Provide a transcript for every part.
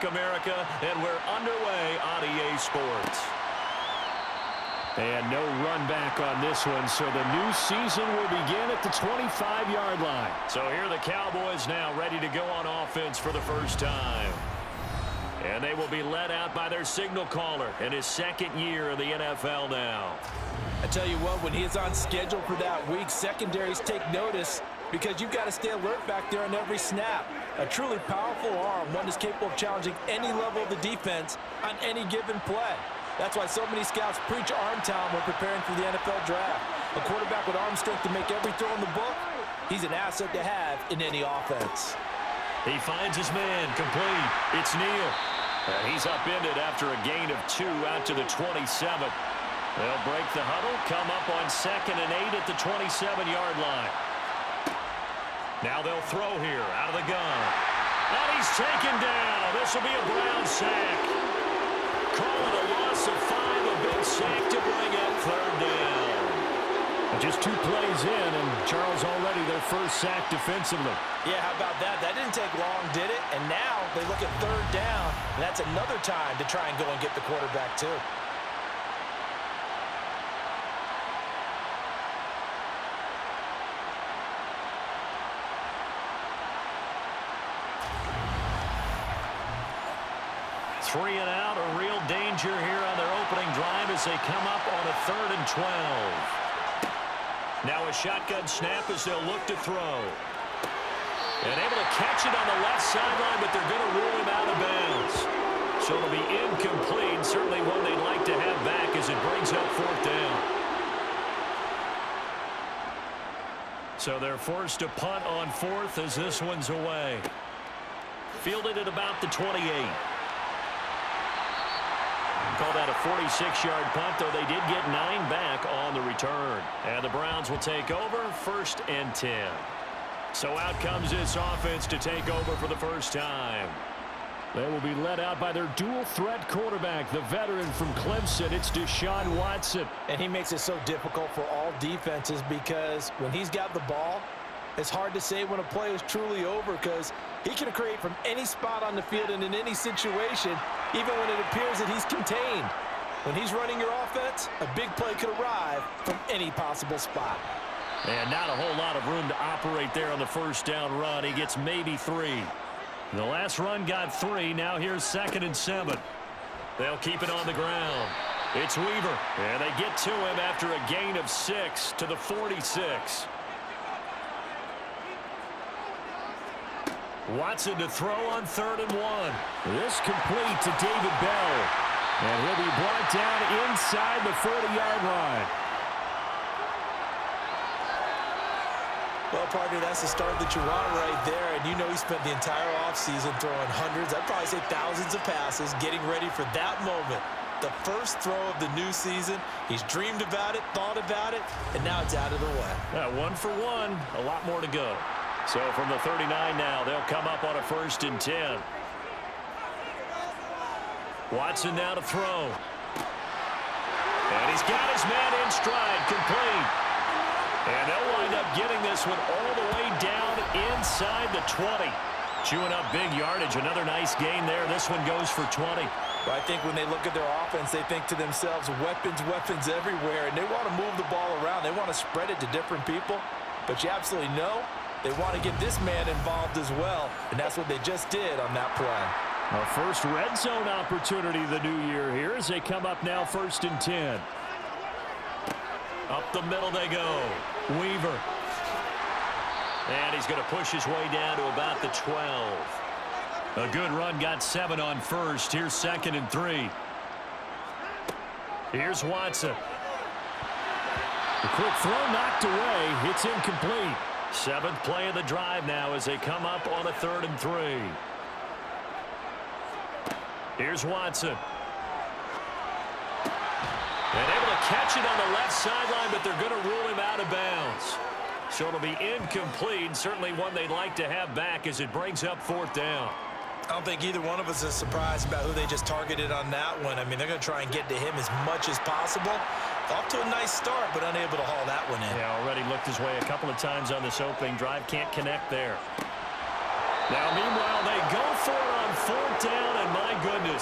back, America, and we're underway on EA Sports. And no run back on this one, so the new season will begin at the 25-yard line. So here are the Cowboys now ready to go on offense for the first time. And they will be led out by their signal caller in his second year in the NFL now. I tell you what, when he is on schedule for that week, secondaries take notice because you've got to stay alert back there on every snap. A truly powerful arm, one that's capable of challenging any level of the defense on any given play. That's why so many scouts preach arm talent when preparing for the NFL draft. A quarterback with arm strength to make every throw in the book, he's an asset to have in any offense. He finds his man, complete. It's Neal. He's upended after a gain of 2 out to the 27. They'll break the huddle, come up on 2nd and 8 at the 27-yard line. Now they'll throw here out of the gun. And he's taken down. This will be a Brown sack. Call it a loss of 5, a big sack to bring up 3rd down. Just 2 plays in, and Charles already their first sack defensively. Yeah, how about that? That didn't take long, did it? And now they look at 3rd down, and that's another time to try and go and get the quarterback too. Three and out, a real danger here on their opening drive as they come up on a 3rd and 12. Now a shotgun snap as they'll look to throw. And able to catch it on the left sideline, but they're going to rule him out of bounds. So it'll be incomplete, certainly one they'd like to have back as it brings up 4th down. So they're forced to punt on 4th as this one's away. Fielded at about the 28. Call that a 46-yard punt, though they did get 9 back on the return. And the Browns will take over 1st and 10. So out comes this offense to take over for the first time. They will be led out by their dual-threat quarterback, the veteran from Clemson. It's Deshaun Watson. And he makes it so difficult for all defenses because when he's got the ball, it's hard to say when a play is truly over because he can create from any spot on the field and in any situation, even when it appears that he's contained. When he's running your offense, a big play could arrive from any possible spot. And not a whole lot of room to operate there on the first down run. He gets maybe 3. The last run got 3. Now here's 2nd and 7. They'll keep it on the ground. It's Weaver. And they get to him after a gain of 6 to the 46. Watson to throw on 3rd and 1. This complete to David Bell. And he'll be brought down inside the 40-yard line. Well, partner, that's the start that you want right there. And you know he spent the entire offseason throwing hundreds, I'd probably say thousands of passes, getting ready for that moment. The first throw of the new season. He's dreamed about it, thought about it, and now it's out of the way. 1 for 1, a lot more to go. So from the 39 now, they'll come up on a 1st and 10. Watson now to throw. And he's got his man in stride, complete. And they'll wind up getting this one all the way down inside the 20. Chewing up big yardage, another nice gain there. This one goes for 20. Well, I think when they look at their offense, they think to themselves, weapons, weapons everywhere. And they want to move the ball around. They want to spread it to different people. But you absolutely know they want to get this man involved as well, and that's what they just did on that play. Our first red zone opportunity the new year here as they come up now 1st and 10. Up the middle they go. Weaver. And he's going to push his way down to about the 12. A good run, got 7 on 1st. Here's 2nd and 3. Here's Watson. The quick throw knocked away. It's incomplete. 7th play of the drive now as they come up on a 3rd and 3. Here's Watson. And able to catch it on the left sideline, but they're going to rule him out of bounds. So it'll be incomplete, certainly one they'd like to have back as it brings up 4th down. I don't think either one of us is surprised about who they just targeted on that one. I mean, they're going to try and get to him as much as possible. Off to a nice start, but unable to haul that one in. Yeah, already looked his way a couple of times on this opening drive. Can't connect there. Now, meanwhile, they go for it on 4th down and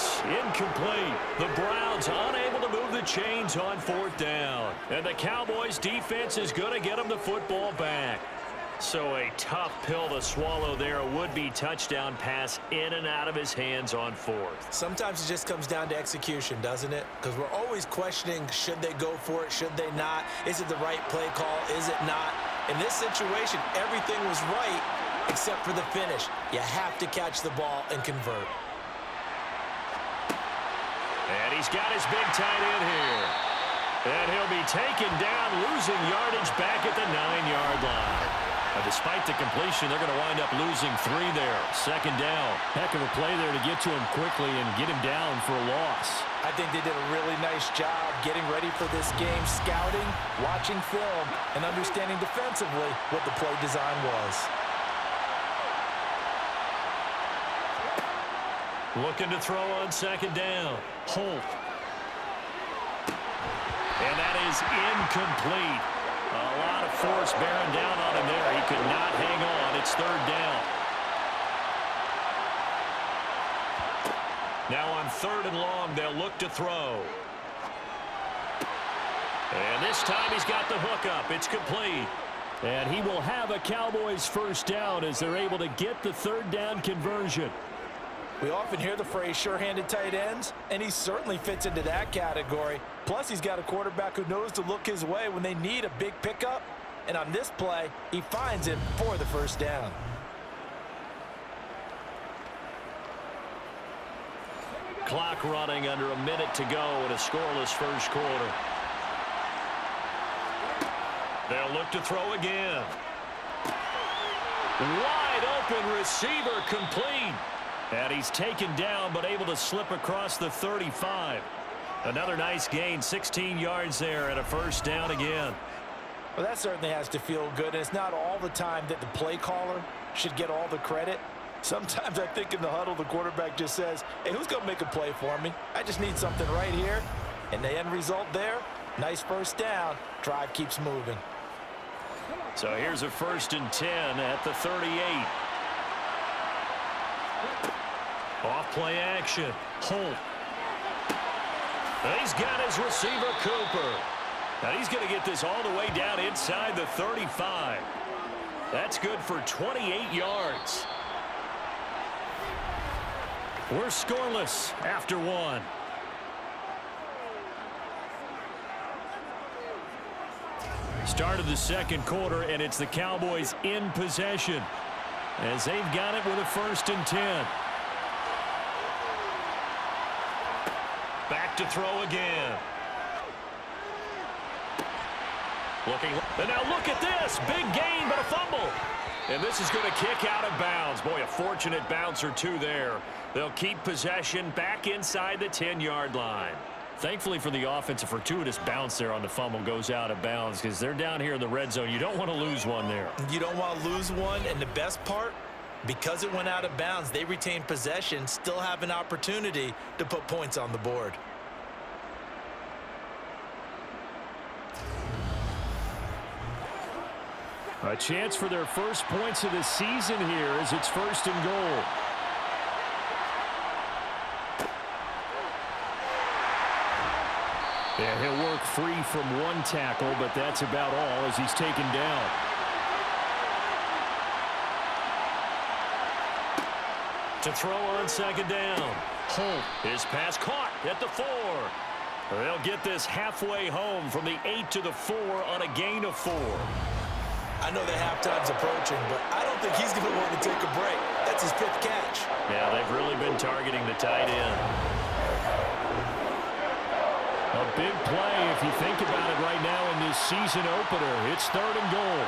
this. Incomplete. The Browns unable to move the chains on 4th down. And the Cowboys defense is going to get them the football back. So a tough pill to swallow there. A would-be touchdown pass in and out of his hands on 4th. Sometimes it just comes down to execution, doesn't it? Because we're always questioning, should they go for it, should they not? Is it the right play call, is it not? In this situation, everything was right except for the finish. You have to catch the ball and convert. And he's got his big tight end here. And he'll be taken down, losing yardage back at the 9-yard line. Despite the completion, they're going to wind up losing 3 there. 2nd down. Heck of a play there to get to him quickly and get him down for a loss. I think they did a really nice job getting ready for this game, scouting, watching film, and understanding defensively what the play design was. Looking to throw on 2nd down. Holt. And that is incomplete. A lot of force bearing down on him there. He could not hang on. It's 3rd down. Now on 3rd and long, they'll look to throw. And this time he's got the hook up. It's complete. And he will have a Cowboys 1st down as they're able to get the 3rd down conversion. We often hear the phrase sure-handed tight ends, and he certainly fits into that category. Plus, he's got a quarterback who knows to look his way when they need a big pickup. And on this play, he finds him for the 1st down. Clock running under a minute to go in a scoreless 1st quarter. They'll look to throw again. Wide open receiver complete. And he's taken down but able to slip across the 35. Another nice gain, 16 yards there and a 1st down again. Well, that certainly has to feel good. And it's not all the time that the play caller should get all the credit. Sometimes I think in the huddle the quarterback just says, hey, who's going to make a play for me? I just need something right here. And the end result there, nice 1st down. Drive keeps moving. So here's a 1st and 10 at the 38. Off play action. Holt. He's got his receiver, Cooper. Now he's going to get this all the way down inside the 35. That's good for 28 yards. We're scoreless after 1. Start of the 2nd quarter, and it's the Cowboys in possession as they've got it with a 1st and 10. Back to throw again. And now look at this. Big gain, but a fumble. And this is going to kick out of bounds. Boy, a fortunate bounce or two there. They'll keep possession back inside the 10-yard line. Thankfully for the offense, a fortuitous bounce there on the fumble goes out of bounds because they're down here in the red zone. You don't want to lose one there. You don't want to lose one, and the best part, because it went out of bounds, they retain possession, still have an opportunity to put points on the board. A chance for their first points of the season here as it's 1st and goal. And he'll work free from one tackle, but that's about all as he's taken down. To throw on 2nd down. Holt. His pass caught at the 4. They'll get this halfway home from the 8 to the 4 on a gain of 4. I know the halftime's approaching, but I don't think he's going to want to take a break. That's his 5th catch. Yeah, they've really been targeting the tight end. A big play if you think about it right now in this season opener. It's 3rd and goal.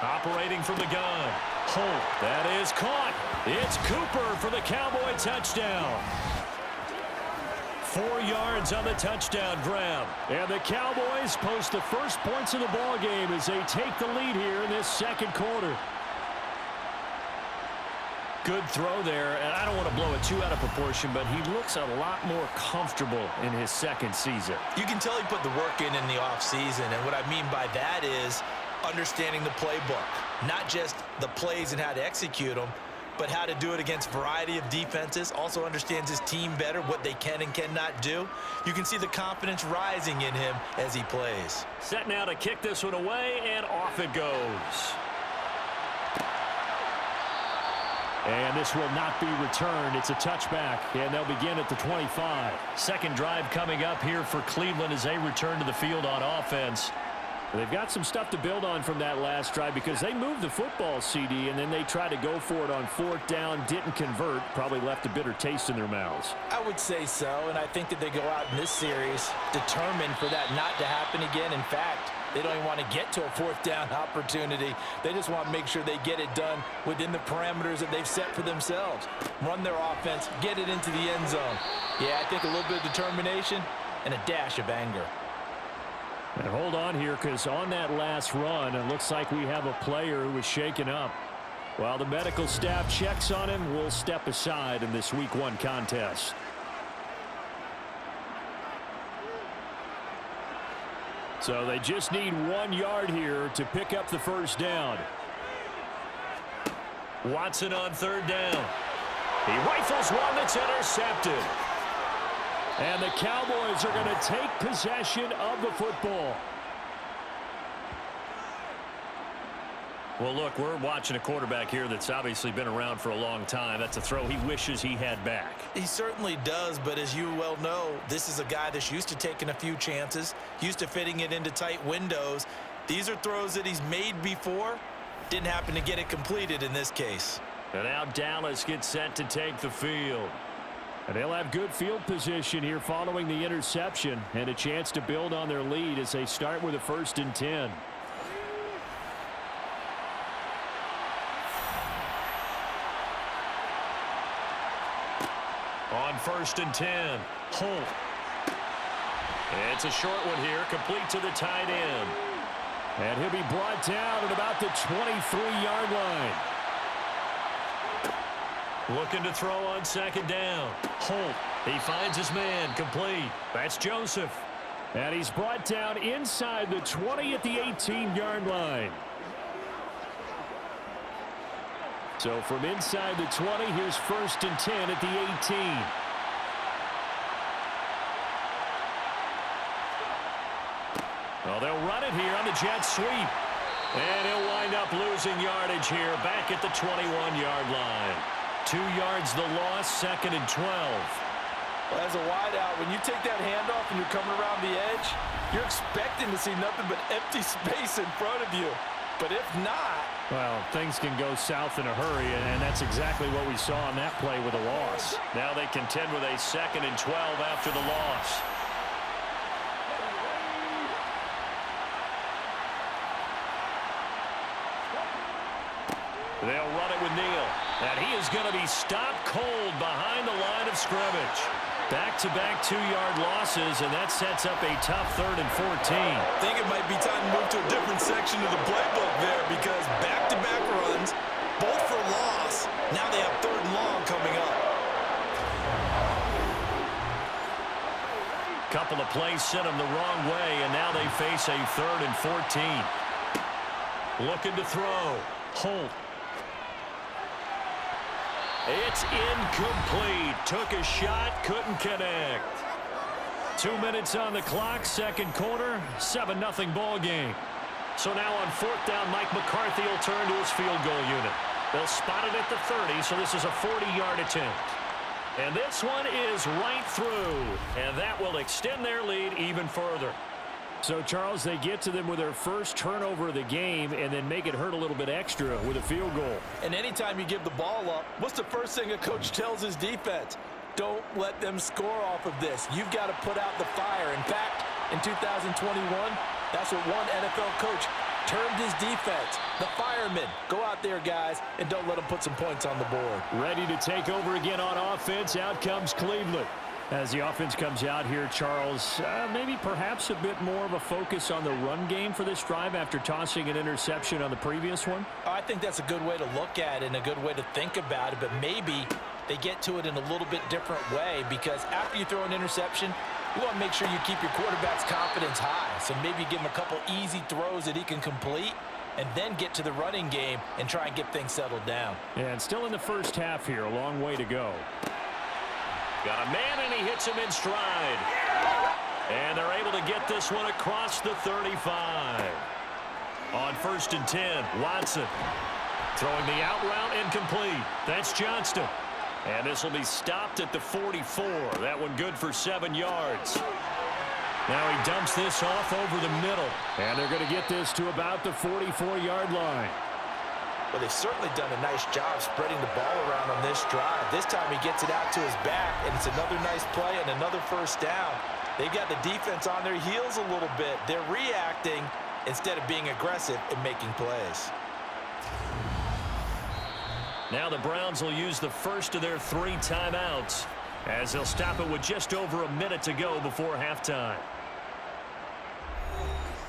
Operating from the gun. Holt. That is caught. It's Cooper for the Cowboy touchdown. 4 yards on the touchdown grab. And the Cowboys post the first points of the ball game as they take the lead here in this 2nd quarter. Good throw there, and I don't want to blow it too out of proportion, but he looks a lot more comfortable in his 2nd season. You can tell he put the work in the offseason, and what I mean by that is understanding the playbook, not just the plays and how to execute them, but how to do it against a variety of defenses. Also understands his team better, what they can and cannot do. You can see the confidence rising in him as he plays. Set now to kick this one away, and off it goes. And this will not be returned. It's a touchback, and they'll begin at the 25. Second drive coming up here for Cleveland as they return to the field on offense. They've got some stuff to build on from that last drive because they moved the football, CD, and then they tried to go for it on fourth down, didn't convert, probably left a bitter taste in their mouths. I would say so, and I think that they go out in this series determined for that not to happen again. In fact, they don't even want to get to a fourth down opportunity. They just want to make sure they get it done within the parameters that they've set for themselves. Run their offense, get it into the end zone. Yeah, I think a little bit of determination and a dash of anger. And hold on here, because on that last run, it looks like we have a player who was shaken up. While the medical staff checks on him, we'll step aside in this Week 1 contest. So they just need 1 yard here to pick up the first down. Watson on third down. He rifles one that's intercepted. And the Cowboys are going to take possession of the football. Well, look, we're watching a quarterback here that's obviously been around for a long time. That's a throw he wishes he had back. He certainly does, but as you well know, this is a guy that's used to taking a few chances, used to fitting it into tight windows. These are throws that he's made before. Didn't happen to get it completed in this case. And now Dallas gets set to take the field. And they'll have good field position here following the interception and a chance to build on their lead as they start with a 1st and 10. On 1st and 10, Holt. It's a short one here, complete to the tight end. And he'll be brought down at about the 23-yard line. Looking to throw on 2nd down. Holt, he finds his man, complete. That's Joseph. And he's brought down inside the 20 at the 18-yard line. So from inside the 20, here's 1st and 10 at the 18. Well, they'll run it here on the jet sweep. And he'll wind up losing yardage here back at the 21-yard line. 2 yards the loss, 2nd and 12. Well, as a wideout, when you take that handoff and you're coming around the edge, you're expecting to see nothing but empty space in front of you. But if not... Well, things can go south in a hurry, and that's exactly what we saw on that play with a loss. Now they contend with a 2nd and 12 after the loss. They'll run it with Neal. And he is going to be stopped cold behind the line of scrimmage. Back-to-back 2-yard losses, and that sets up a tough 3rd and 14. I think it might be time to move to a different section of the playbook there because back-to-back runs, both for loss. Now they have 3rd and long coming up. Couple of plays sent them the wrong way, and now they face a 3rd and 14. Looking to throw. Holt. It's incomplete. Took a shot, couldn't connect. 2 minutes on the clock, 2nd quarter, 7-0 ball game. So now on 4th down, Mike McCarthy will turn to his field goal unit. They'll spot it at the 30, so this is a 40-yard attempt. And this one is right through, and that will extend their lead even further. So, Charles, they get to them with their first turnover of the game and then make it hurt a little bit extra with a field goal. And anytime you give the ball up, what's the first thing a coach tells his defense? Don't let them score off of this. You've got to put out the fire. In fact, in 2021, that's what one NFL coach termed his defense. The firemen. Go out there, guys, and don't let them put some points on the board. Ready to take over again on offense. Out comes Cleveland. As the offense comes out here, Charles, maybe perhaps a bit more of a focus on the run game for this drive after tossing an interception on the previous one? I think that's a good way to look at it and a good way to think about it, but maybe they get to it in a little bit different way because after you throw an interception, you want to make sure you keep your quarterback's confidence high. So maybe give him a couple easy throws that he can complete and then get to the running game and try and get things settled down. And still in the first half here, a long way to go. Got a man, and he hits him in stride. And they're able to get this one across the 35. On 1st and 10, Watson throwing the out route incomplete. That's Johnston. And this will be stopped at the 44. That one good for 7 yards. Now he dumps this off over the middle. And they're going to get this to about the 44-yard line. Well, they've certainly done a nice job spreading the ball around on this drive. This time he gets it out to his back, and it's another nice play and another first down. They've got the defense on their heels a little bit. They're reacting instead of being aggressive and making plays. Now the Browns will use the first of their 3 timeouts as they'll stop it with just over a minute to go before halftime.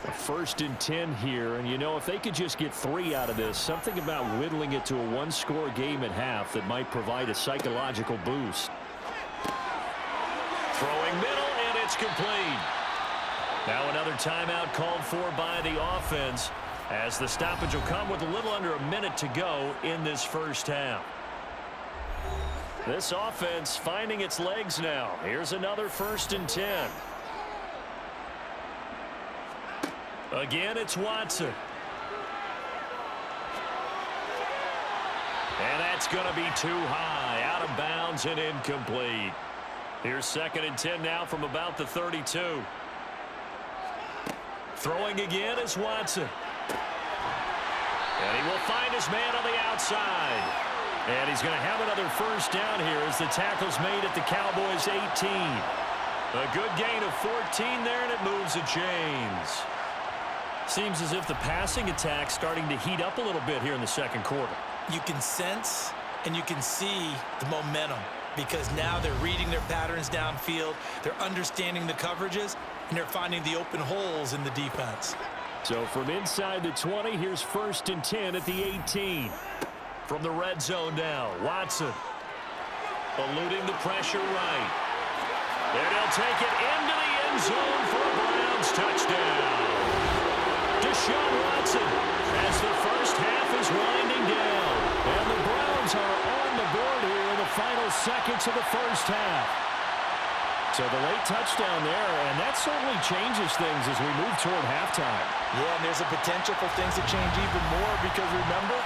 A 1st and 10 here, and you know, if they could just get 3 out of this, something about whittling it to a 1-score game at half that might provide a psychological boost. Throwing middle, and it's complete. Now another timeout called for by the offense as the stoppage will come with a little under a minute to go in this first half. This offense finding its legs now. Here's another 1st and 10. Again, it's Watson. And that's going to be too high, out of bounds and incomplete. Here's 2nd and 10 now from about the 32. Throwing again is Watson. And he will find his man on the outside. And he's going to have another first down here as the tackle's made at the Cowboys' 18. A good gain of 14 there, and it moves the chains. Seems as if the passing attack's starting to heat up a little bit here in the second quarter. You can sense and you can see the momentum because now they're reading their patterns downfield, they're understanding the coverages, and they're finding the open holes in the defense. So from inside the 20, here's 1st and 10 at the 18. From the red zone now, Watson eluding the pressure right. And he'll take it into the end zone for a Browns touchdown. Deshaun Watson as the first half is winding down. And the Browns are on the board here in the final seconds of the first half. So the late touchdown there, and that certainly changes things as we move toward halftime. Yeah, and there's a potential for things to change even more because, remember,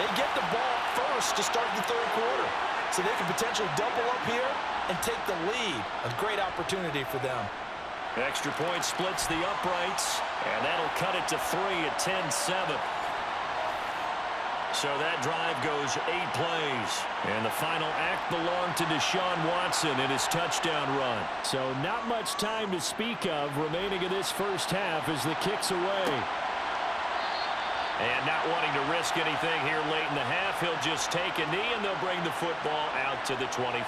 they get the ball first to start the third quarter. So they can potentially double up here and take the lead. A great opportunity for them. Extra point splits the uprights, and that'll cut it to 3 at 10-7. So that drive goes 8 plays. And the final act belonged to Deshaun Watson in his touchdown run. So not much time to speak of remaining in this first half as the kick's away. And not wanting to risk anything here late in the half, he'll just take a knee, and they'll bring the football out to the 25.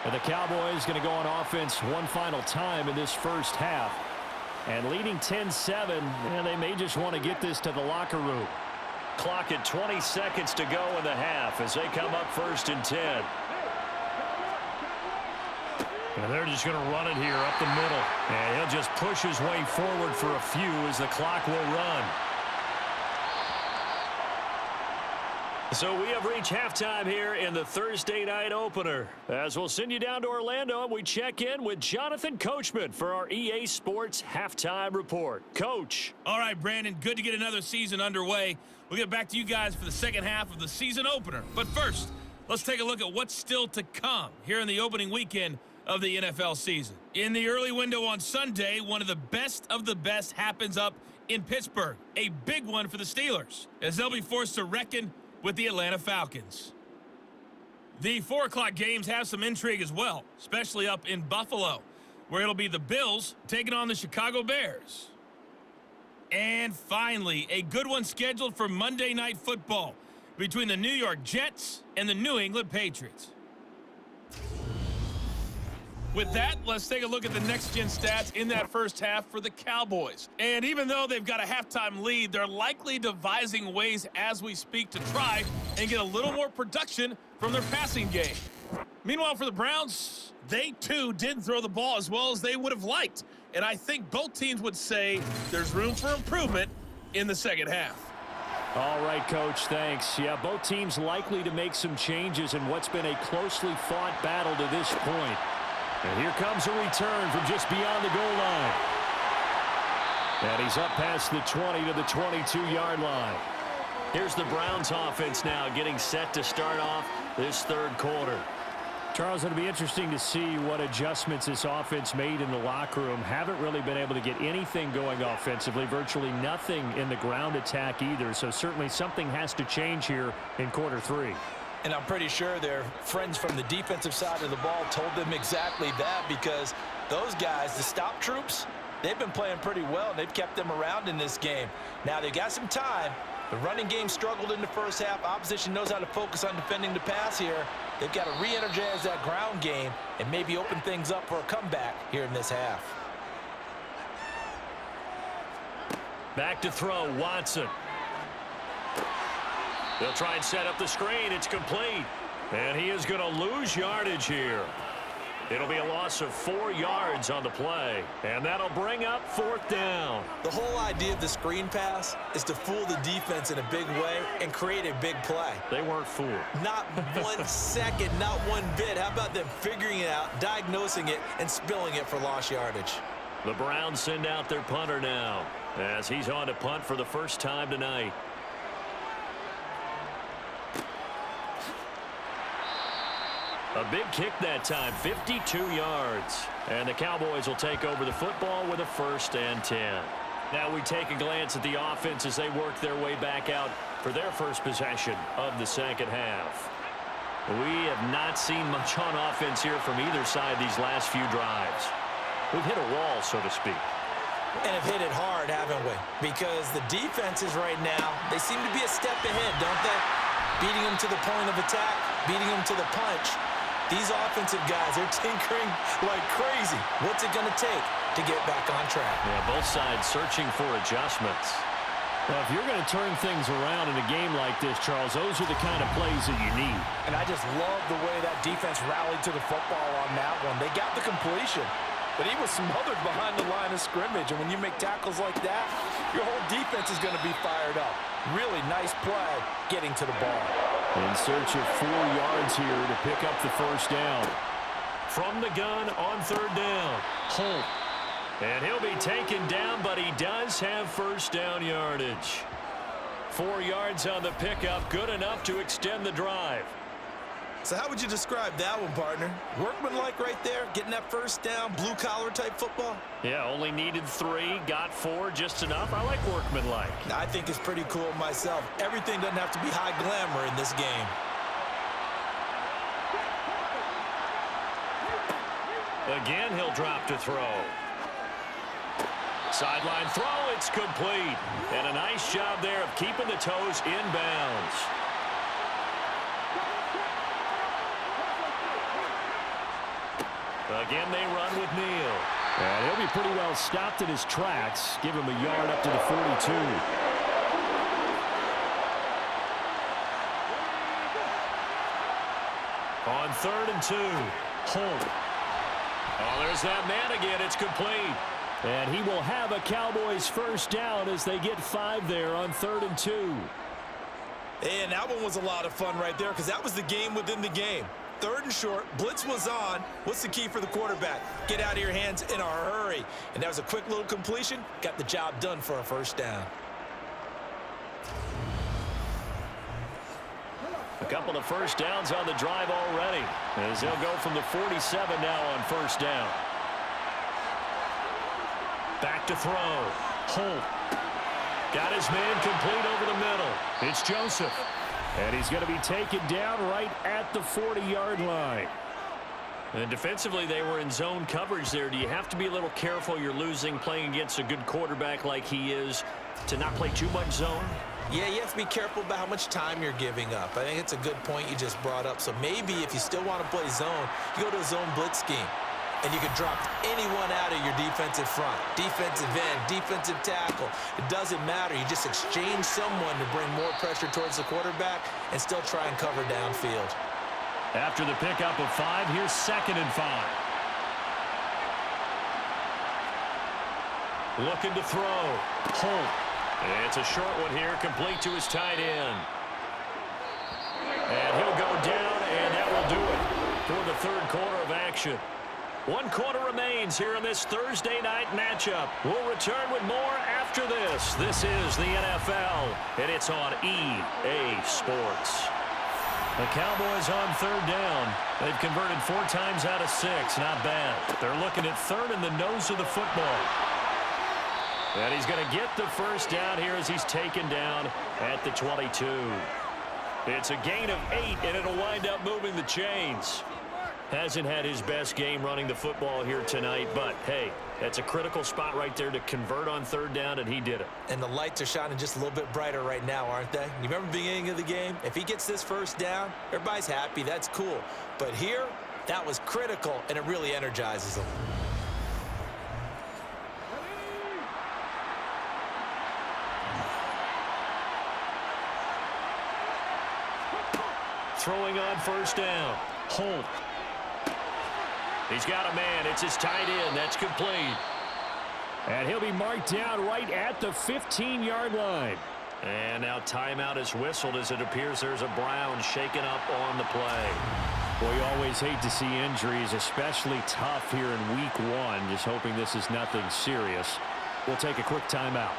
And the Cowboys going to go on offense one final time in this first half. And leading 10-7, and they may just want to get this to the locker room. Clock at 20 seconds to go in the half as they come up 1st and 10. And they're just going to run it here up the middle. And he'll just push his way forward for a few as the clock will run. So we have reached halftime here in the Thursday night opener. As we'll send you down to Orlando, and we check in with Jonathan Coachman for our EA Sports Halftime Report. Coach. All right, Brandon, good to get another season underway. We'll get back to you guys for the second half of the season opener. But first, let's take a look at what's still to come here in the opening weekend of the NFL season. In the early window on Sunday, one of the best happens up in Pittsburgh. A big one for the Steelers, as they'll be forced to reckon with the Atlanta Falcons. The 4 o'clock games have some intrigue as well, especially up in Buffalo, where it'll be the Bills taking on the Chicago Bears. And finally, a good one scheduled for Monday Night Football between the New York Jets and the New England Patriots. With that, let's take a look at the next-gen stats in that first half for the Cowboys. And even though they've got a halftime lead, they're likely devising ways as we speak to try and get a little more production from their passing game. Meanwhile, for the Browns, they too didn't throw the ball as well as they would have liked. And I think both teams would say there's room for improvement in the second half. All right, Coach, thanks. Yeah, both teams likely to make some changes in what's been a closely fought battle to this point. And here comes a return from just beyond the goal line. And he's up past the 20 to the 22-yard line. Here's the Browns offense now getting set to start off this third quarter. Charles, it'll be interesting to see what adjustments this offense made in the locker room. Haven't really been able to get anything going offensively, virtually nothing in the ground attack either. So certainly something has to change here in quarter three. And I'm pretty sure their friends from the defensive side of the ball told them exactly that, because those guys, the stop troops, they've been playing pretty well. They've kept them around in this game. Now they've got some time. The running game struggled in the first half. Opposition knows how to focus on defending the pass here. They've got to re-energize that ground game and maybe open things up for a comeback here in this half. Back to throw, Watson. They'll try and set up the screen. It's complete. And he is going to lose yardage here. It'll be a loss of 4 yards on the play. And that'll bring up fourth down. The whole idea of the screen pass is to fool the defense in a big way and create a big play. They weren't fooled. Not 1 second, not one bit. How about them figuring it out, diagnosing it, and spilling it for lost yardage? The Browns send out their punter now as he's on to punt for the first time tonight. A big kick that time, 52 yards. And the Cowboys will take over the football with a 1st and 10. Now we take a glance at the offense as they work their way back out for their first possession of the second half. We have not seen much on offense here from either side these last few drives. We've hit a wall, so to speak. And have hit it hard, haven't we? Because the defenses right now, they seem to be a step ahead, don't they? Beating them to the point of attack, beating them to the punch. These offensive guys are tinkering like crazy. What's it going to take to get back on track? Yeah, both sides searching for adjustments. Well, if you're going to turn things around in a game like this, Charles, those are the kind of plays that you need. And I just love the way that defense rallied to the football on that one. They got the completion, but he was smothered behind the line of scrimmage. And when you make tackles like that, your whole defense is going to be fired up. Really nice play getting to the ball. In search of 4 yards here to pick up the first down. From the gun on third down, Holt. And he'll be taken down, but he does have first down yardage. 4 yards on the pickup, good enough to extend the drive. So how would you describe that one, partner? Workmanlike right there, getting that first down, blue-collar type football? Yeah, only needed 3, got 4, just enough. I like workmanlike. I think it's pretty cool myself. Everything doesn't have to be high glamour in this game. Again, he'll drop to throw. Sideline throw, it's complete. And a nice job there of keeping the toes inbounds. Again, they run with Neal. And he'll be pretty well stopped in his tracks. Give him a yard up to the 42. On 3rd and 2, Holt. Oh, there's that man again. It's complete. And he will have a Cowboys first down as they get 5 there on 3rd and 2. And that one was a lot of fun right there, because that was the game within the game. 3rd and short, blitz was on. What's the key for the quarterback? Get out of your hands in a hurry. And that was a quick little completion. Got the job done for a first down. A couple of first downs on the drive already, as they'll go from the 47 now on first down. Back to throw. Holt. Got his man complete over the middle. It's Joseph. And he's going to be taken down right at the 40-yard line. And defensively, they were in zone coverage there. Do you have to be a little careful you're losing playing against a good quarterback like he is to not play too much zone? Yeah, you have to be careful about how much time you're giving up. I think it's a good point you just brought up. So maybe if you still want to play zone, you go to a zone blitz scheme. And you can drop anyone out of your defensive front. Defensive end, defensive tackle. It doesn't matter. You just exchange someone to bring more pressure towards the quarterback and still try and cover downfield. After the pickup of 5, here's 2nd and 5. Looking to throw. Holt. It's a short one here, complete to his tight end. And he'll go down, and that will do it for the third quarter of action. 1 quarter remains here in this Thursday night matchup. We'll return with more after this. This is the NFL, and it's on EA Sports. The Cowboys on third down. They've converted 4 times out of 6. Not bad. They're looking at third in the nose of the football. And he's going to get the first down here as he's taken down at the 22. It's a gain of 8, and it'll wind up moving the chains. Hasn't had his best game running the football here tonight, but, hey, that's a critical spot right there to convert on third down, and he did it. And the lights are shining just a little bit brighter right now, aren't they? You remember the beginning of the game? If he gets this first down, everybody's happy. That's cool. But here, that was critical, and it really energizes him. Throwing on first down. Holt. He's got a man. It's his tight end. That's complete. And he'll be marked down right at the 15-yard line. And now timeout is whistled as it appears there's a Brown shaken up on the play. Well, you always hate to see injuries, especially tough here in week 1. Just hoping this is nothing serious. We'll take a quick timeout.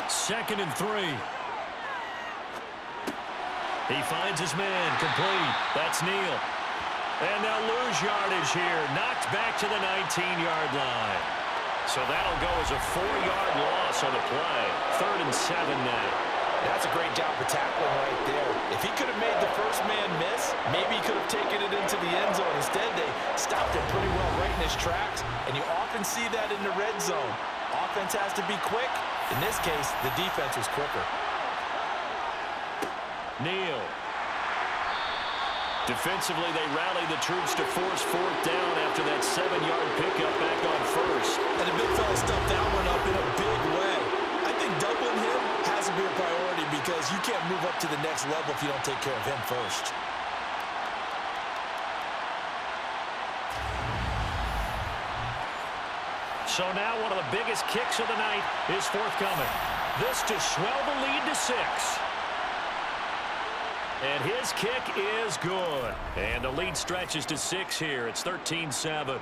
Second and 3. He finds his man, complete. That's Neal. And they'll lose yardage here. Knocked back to the 19-yard line. So that'll go as a 4-yard loss on the play. 3rd and 7 now. That's a great job of tackling right there. If he could have made the first man miss, maybe he could have taken it into the end zone. Instead, they stopped him pretty well right in his tracks, and you often see that in the red zone. Offense has to be quick. In this case, the defense was quicker. Neal. Defensively, they rally the troops to force 4th down after that 7-yard pickup back on first. And the big fella stuffed that one up in a big way. I think doubling him has to be a priority because you can't move up to the next level if you don't take care of him first. So now one of the biggest kicks of the night is forthcoming. This to swell the lead to 6. And his kick is good. And the lead stretches to 6 here. It's 13-7.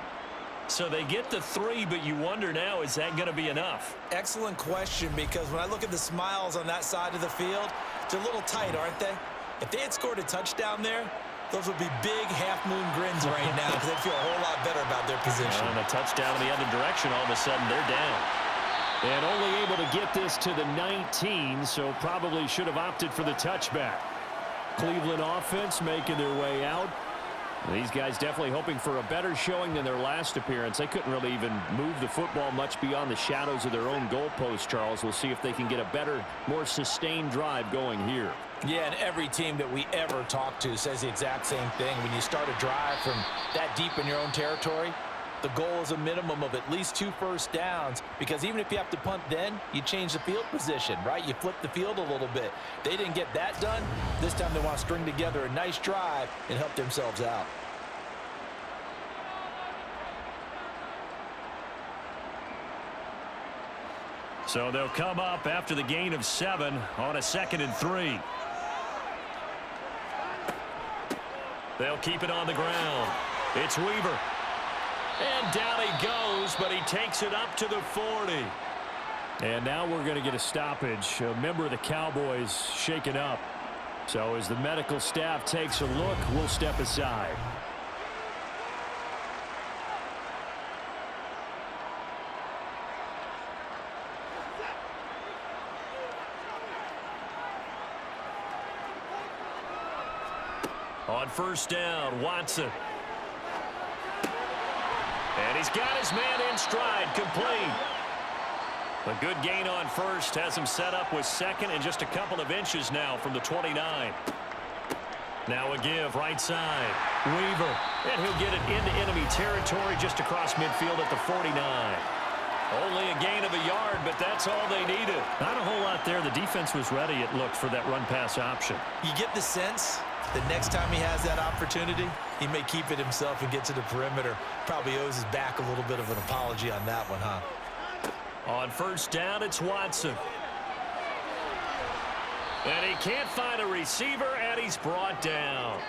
So they get the 3, but you wonder now, is that going to be enough? Excellent question, because when I look at the smiles on that side of the field, they're a little tight, aren't they? If they had scored a touchdown there, those would be big half-moon grins right now because they'd feel a whole lot better about their position. And a touchdown in the other direction, all of a sudden they're down. And only able to get this to the 19, so probably should have opted for the touchback. Cleveland offense making their way out. These guys definitely hoping for a better showing than their last appearance. They couldn't really even move the football much beyond the shadows of their own goalpost, Charles. We'll see if they can get a better, more sustained drive going here. Yeah, and every team that we ever talk to says the exact same thing. When you start a drive from that deep in your own territory, the goal is a minimum of at least 2 first downs, because even if you have to punt then, you change the field position, right? You flip the field a little bit. They didn't get that done. This time they want to string together a nice drive and help themselves out. So they'll come up after the gain of 7 on a 2nd and 3. They'll keep it on the ground. It's Weaver. And down he goes, but he takes it up to the 40. And now we're going to get a stoppage. A member of the Cowboys shaken up. So as the medical staff takes a look, we'll step aside. On first down, Watson. And he's got his man in stride, complete. A good gain on first has him set up with 2nd and just a couple of inches now from the 29. Now a give right side. Weaver. And he'll get it into enemy territory just across midfield at the 49. Only a gain of a yard, but that's all they needed. Not a whole lot there. The defense was ready, it looked, for that run-pass option. You get the sense The next time he has that opportunity, he may keep it himself and get to the perimeter. Probably owes his back a little bit of an apology on that one, huh? On first down, it's Watson. And he can't find a receiver, and he's brought down.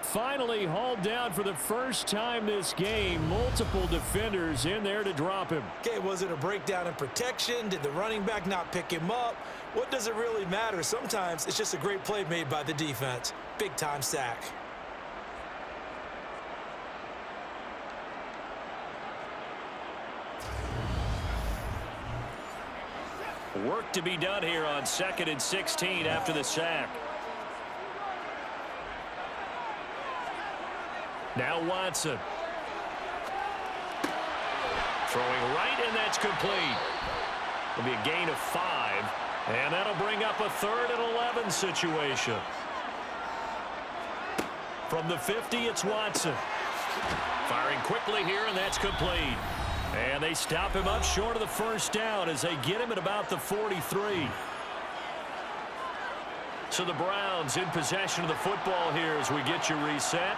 Finally hauled down for the first time this game. Multiple defenders in there to drop him. Okay, was it a breakdown in protection? Did the running back not pick him up? What does it really matter? Sometimes it's just a great play made by the defense. Big-time sack. Work to be done here on 2nd and 16 after the sack. Now Watson. Throwing right, and that's complete. It'll be a gain of 5, and that'll bring up a 3rd and 11 situation. From the 50, it's Watson. Firing quickly here, and that's complete. And they stop him up short of the first down as they get him at about the 43. So the Browns in possession of the football here as we get you reset.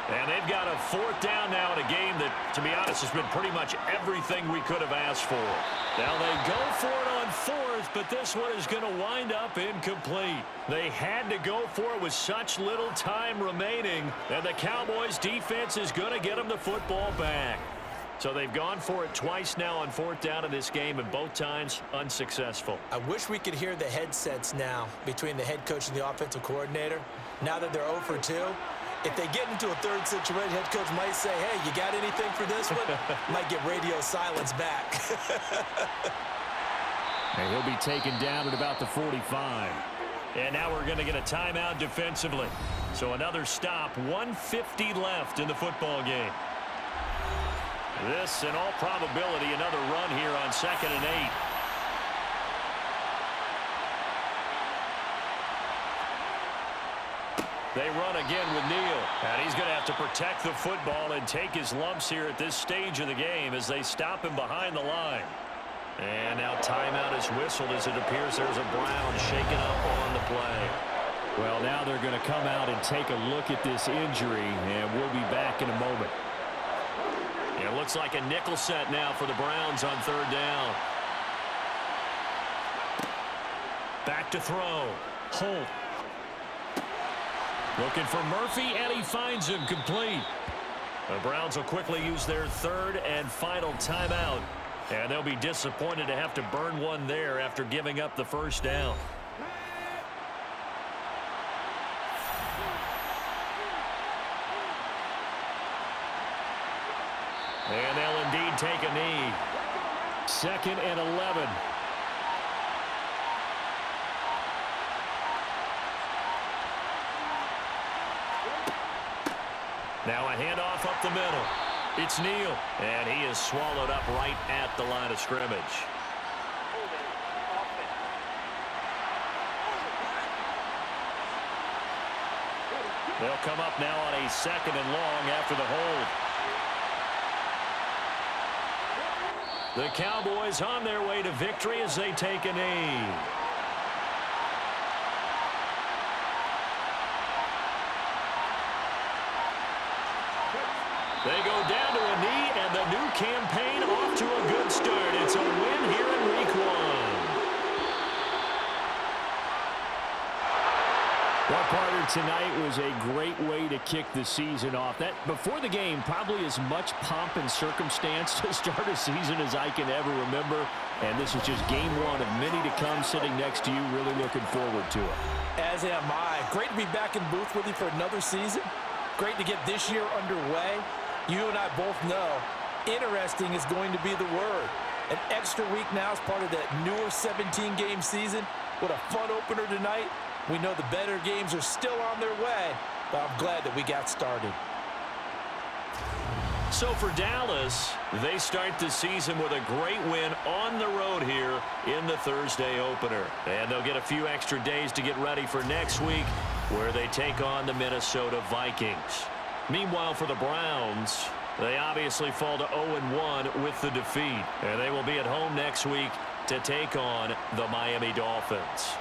And they've got a 4th down now in a game that, to be honest, has been pretty much everything we could have asked for. Now they go for it on 4th, but this one is going to wind up incomplete. They had to go for it with such little time remaining, and the Cowboys defense is going to get them the football back. So they've gone for it twice now on 4th down in this game, and both times unsuccessful. I wish we could hear the headsets now between the head coach and the offensive coordinator. Now that they're 0 for 2, if they get into a 3rd situation, head coach might say, hey, you got anything for this one? Might get radio silence back. And he'll be taken down at about the 45. And now we're going to get a timeout defensively. So another stop, 1:50 left in the football game. This, in all probability, another run here on 2nd and 8. They run again with Neal. And he's going to have to protect the football and take his lumps here at this stage of the game as they stop him behind the line. And now timeout is whistled as it appears there's a Brown shaken up on the play. Well, now they're going to come out and take a look at this injury, and we'll be back in a moment. It looks like a nickel set now for the Browns on 3rd down. Back to throw. Holt. Looking for Murphy, and he finds him complete. The Browns will quickly use their 3rd and final timeout. And they'll be disappointed to have to burn one there after giving up the first down. And they'll indeed take a knee. 2nd and 11. Now a handoff up the middle. It's Neal, and he is swallowed up right at the line of scrimmage. They'll come up now on a 2nd and long after the hold. The Cowboys on their way to victory as they take a knee. They go down to a knee, and the new campaign off to a good start. It's a win here in Week 1. Well, partner, tonight was a great way to kick the season off. That before the game, probably as much pomp and circumstance to start a season as I can ever remember. And this is just game 1 of many to come. Sitting next to you, really looking forward to it. As am I. Great to be back in booth with you for another season. Great to get this year underway. You and I both know interesting is going to be the word. An extra week now as part of that newer 17-game season. What a fun opener tonight. We know the better games are still on their way, but I'm glad that we got started. So for Dallas, they start the season with a great win on the road here in the Thursday opener. And they'll get a few extra days to get ready for next week, where they take on the Minnesota Vikings. Meanwhile, for the Browns, they obviously fall to 0-1 with the defeat. And they will be at home next week to take on the Miami Dolphins.